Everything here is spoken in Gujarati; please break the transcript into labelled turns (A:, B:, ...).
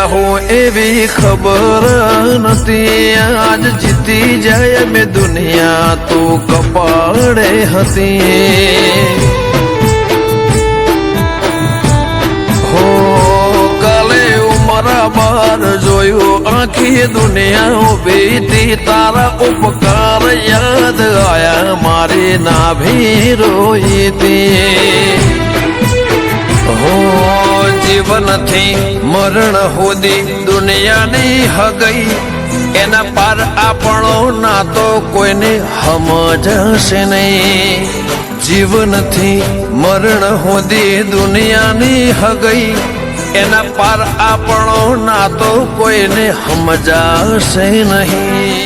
A: જાહું એવી ખબર નથી આજ જીતી જાય મેં દુનિયા તું કપાળે હતી હો કાલે ઉમરા બાર જોયું આખી દુનિયા ઉભી હતી તારા ઉપકાર યાદ આયા મારી નાભી રોઈ હતી હો જીવનથી મરણ સુધી દુનિયાની હગઈ એના પાર આપણો નાતો કોઈને સમજશે નહીં જીવનથી મરણ સુધી દુનિયાની હગઈ એના પાર આપણો નાતો કોઈને સમજાશે નહીં